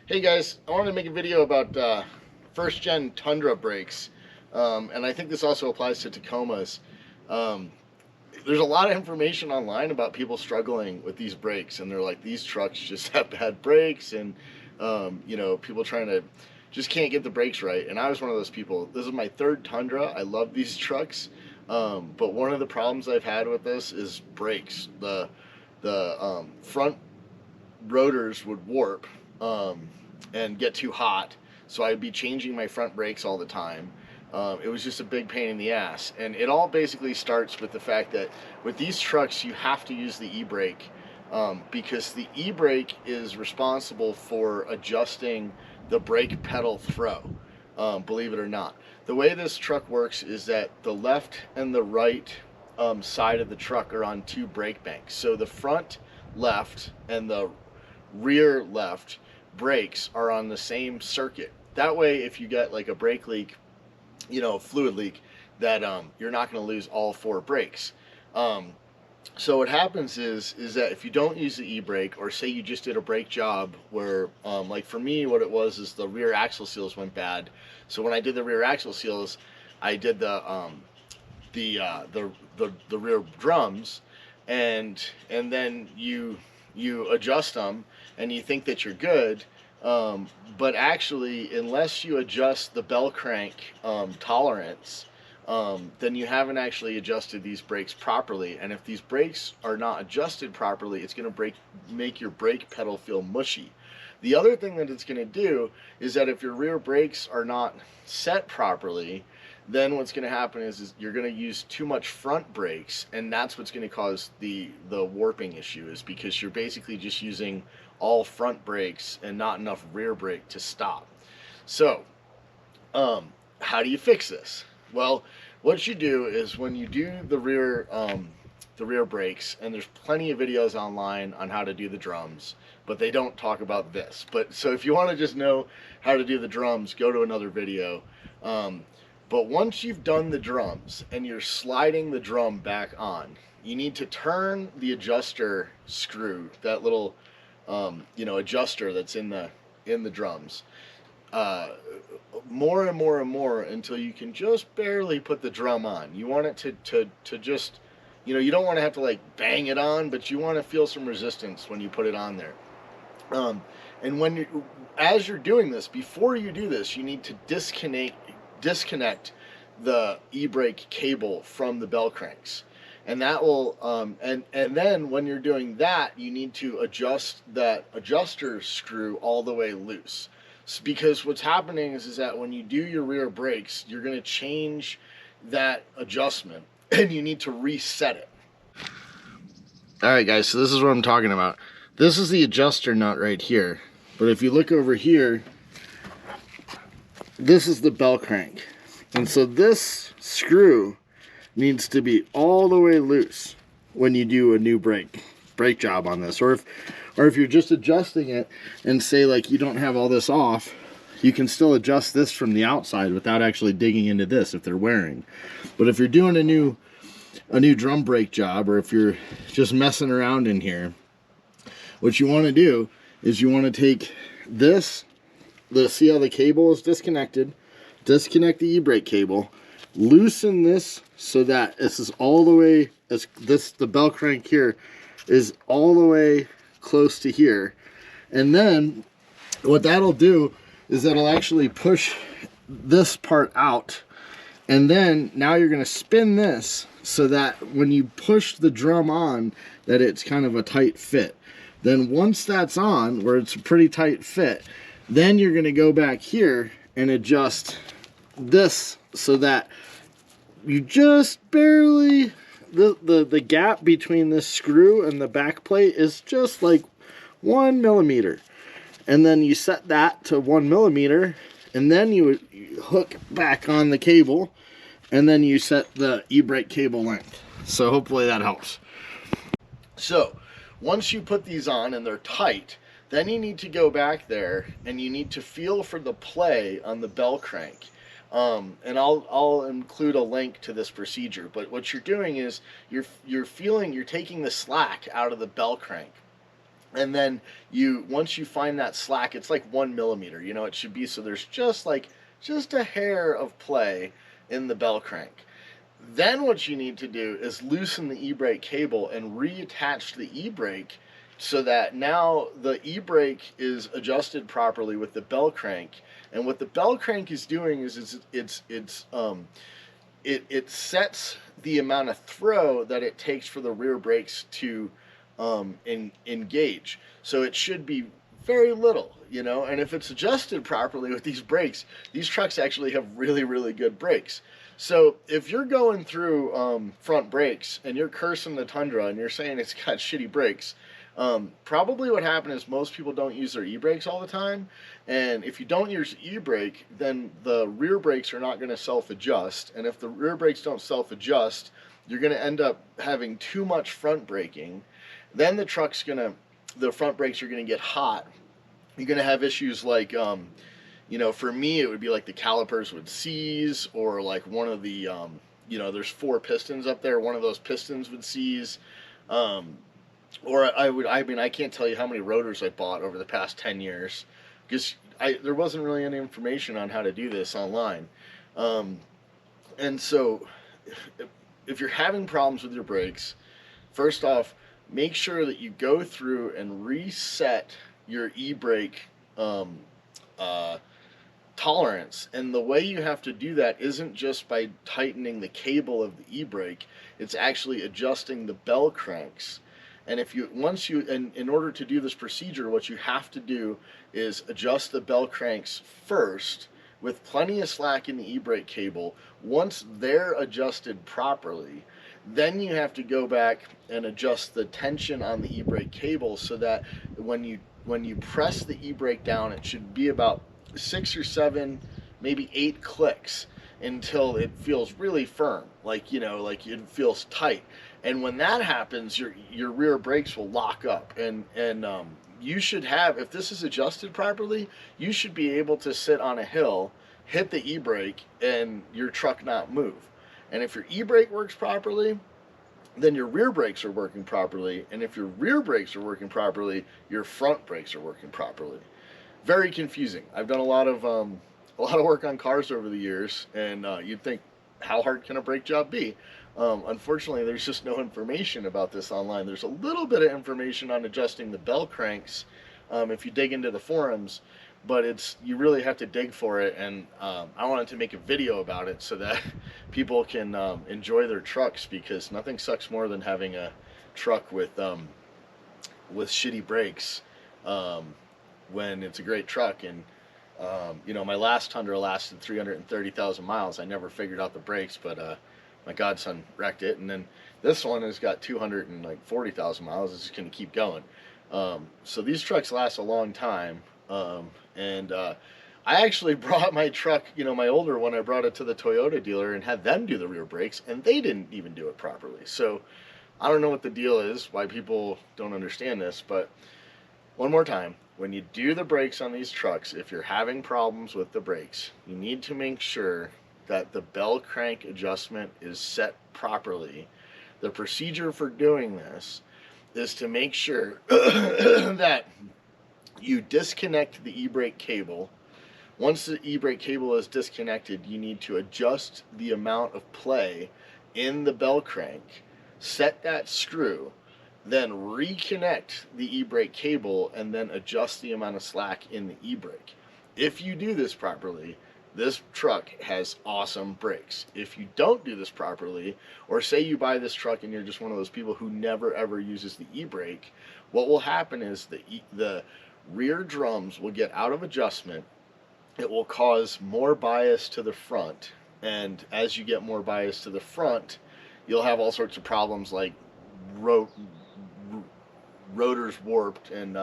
Hey guys, I wanted to make a video about first gen Tundra brakes, and I think this also applies to Tacomas. Um, there's a lot of information online about people struggling with these brakes, and they're like, these trucks just have bad brakes, and people trying to just can't get the brakes right. And I was one of those people. This is my third Tundra. I love these trucks, but one of the problems I've had with this is brakes. The front rotors would warp and get too hot, so I'd be changing my front brakes all the time. It was just a big pain in the ass, and it all basically starts with the fact that with these trucks you have to use the e-brake, because the e-brake is responsible for adjusting the brake pedal throw. Believe it or not, the way this truck works is that the left and the right side of the truck are on two brake banks. So the front left and the rear left brakes are on the same circuit. That way, if you get like a brake leak, a fluid leak, that you're not going to lose all four brakes. So what happens is that if you don't use the e-brake, or say you just did a brake job where, like for me, what it was is the rear axle seals went bad. So when I did the rear axle seals, I did the rear drums, and then you adjust them and you think that you're good, but actually, unless you adjust the bell crank tolerance, then you haven't actually adjusted these brakes properly. And if these brakes are not adjusted properly, it's going to make your brake pedal feel mushy. The other thing that it's going to do is that if your rear brakes are not set properly, then what's going to happen is you're going to use too much front brakes, and that's what's going to cause the warping issue, is because you're basically just using all front brakes and not enough rear brake to stop. So how do you fix this? Well, what you do is when you do the rear brakes, and there's plenty of videos online on how to do the drums, but they don't talk about this. But so if you want to just know how to do the drums, go to another video. But once you've done the drums and you're sliding the drum back on, you need to turn the adjuster screw, that little adjuster that's in the drums, more and more and more until you can just barely put the drum on. You want it to just, you don't want to have to like bang it on, but you want to feel some resistance when you put it on there. And as you're doing this, before you do this, you need to disconnect the e-brake cable from the bell cranks, and that will and then when you're doing that, you need to adjust that adjuster screw all the way loose, because what's happening is that when you do your rear brakes, you're going to change that adjustment and you need to reset it. All right guys, so this is what I'm talking about. This is the adjuster nut right here, but if you look over here, this is the bell crank, and so this screw needs to be all the way loose when you do a new brake job on this. Or if you're just adjusting it and say like you don't have all this off, you can still adjust this from the outside without actually digging into this if they're wearing. But if you're doing a new drum brake job, or if you're just messing around in here, what you want to do is you want to take this, see how the cable is disconnected, disconnect the e-brake cable, loosen this so that this is all the way, the bell crank here is all the way close to here. And then what that'll do is that'll actually push this part out, and then now you're going to spin this so that when you push the drum on, that it's kind of a tight fit. Then once that's on, where it's a pretty tight fit, then you're going to go back here and adjust this so that you just barely, the gap between this screw and the back plate is just like 1 millimeter. And then you set that to 1 millimeter, and then you hook back on the cable, and then you set the e-brake cable length. So hopefully that helps. So once you put these on and they're tight, then you need to go back there and you need to feel for the play on the bell crank. And I'll include a link to this procedure. But what you're doing is you're taking the slack out of the bell crank. And then once you find that slack, it's like 1 millimeter, you know, it should be, so there's just a hair of play in the bell crank. Then what you need to do is loosen the e-brake cable and reattach the e-brake so that now the e-brake is adjusted properly with the bell crank. And what the bell crank is doing is it sets the amount of throw that it takes for the rear brakes to engage. So it should be very little, you know, and if it's adjusted properly with these brakes, these trucks actually have really, really good brakes. So if you're going through front brakes and you're cursing the Tundra and you're saying it's got shitty brakes, probably what happened is most people don't use their e-brakes all the time. And if you don't use e-brake, then the rear brakes are not going to self-adjust. And if the rear brakes don't self-adjust, you're going to end up having too much front braking. Then the front brakes are going to get hot. You're going to have issues like, you know, for me, it would be like the calipers would seize, or like one of the, you know, there's 4 pistons up there. One of those pistons would seize. Or I mean, I can't tell you how many rotors I bought over the past 10 years because there wasn't really any information on how to do this online. And so if you're having problems with your brakes, first off, make sure that you go through and reset your e-brake tolerance. And the way you have to do that isn't just by tightening the cable of the e-brake, it's actually adjusting the bell cranks. And in order to do this procedure, what you have to do is adjust the bell cranks first with plenty of slack in the e-brake cable. Once they're adjusted properly, then you have to go back and adjust the tension on the e-brake cable so that when you press the e-brake down, it should be about 6 or 7, maybe 8 clicks until it feels really firm, like, you know, like it feels tight. And when that happens, your rear brakes will lock up, and you should have, if this is adjusted properly, you should be able to sit on a hill, hit the e-brake, and your truck not move. And if your e-brake works properly, then your rear brakes are working properly, and if your rear brakes are working properly, your front brakes are working properly. Very confusing. I've done a lot of work on cars over the years, and you'd think, how hard can a brake job be? Unfortunately, there's just no information about this online. There's a little bit of information on adjusting the bell cranks if you dig into the forums, but you really have to dig for it, and I wanted to make a video about it so that people can enjoy their trucks, because nothing sucks more than having a truck with shitty brakes when it's a great truck. And you know, my last Tundra lasted 330,000 miles. I never figured out the brakes, but my godson wrecked it, and then this one has got 240,000 miles. It's just going to keep going. So these trucks last a long time. And I actually brought my truck, you know, my older one, I brought it to the Toyota dealer and had them do the rear brakes, and they didn't even do it properly. So I don't know what the deal is, why people don't understand this, but one more time, when you do the brakes on these trucks, if you're having problems with the brakes, you need to make sure that the bell crank adjustment is set properly. The procedure for doing this is to make sure that you disconnect the e-brake cable. Once the e-brake cable is disconnected, you need to adjust the amount of play in the bell crank, set that screw, then reconnect the e-brake cable, and then adjust the amount of slack in the e-brake. If you do this properly, this truck has awesome brakes. If you don't do this properly, or say you buy this truck and you're just one of those people who never ever uses the e-brake, what will happen is the rear drums will get out of adjustment. It will cause more bias to the front, and as you get more bias to the front, you'll have all sorts of problems like rotors warped and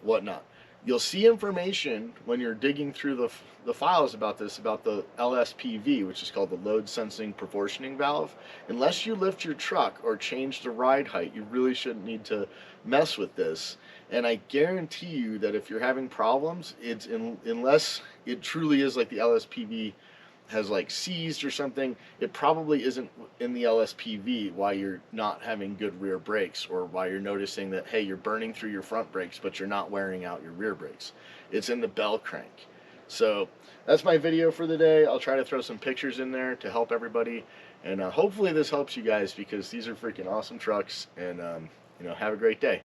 whatnot. You'll see information when you're digging through the files about this, about the LSPV, which is called the load sensing proportioning valve. Unless you lift your truck or change the ride height, you really shouldn't need to mess with this. And I guarantee you that if you're having problems, unless it truly is like the LSPV has like seized or something, it probably isn't in the LSPV why you're not having good rear brakes, or why you're noticing that, hey, you're burning through your front brakes but you're not wearing out your rear brakes. It's in the bell crank. So that's my video for the day. I'll try to throw some pictures in there to help everybody, and hopefully this helps you guys, because these are freaking awesome trucks. And have a great day.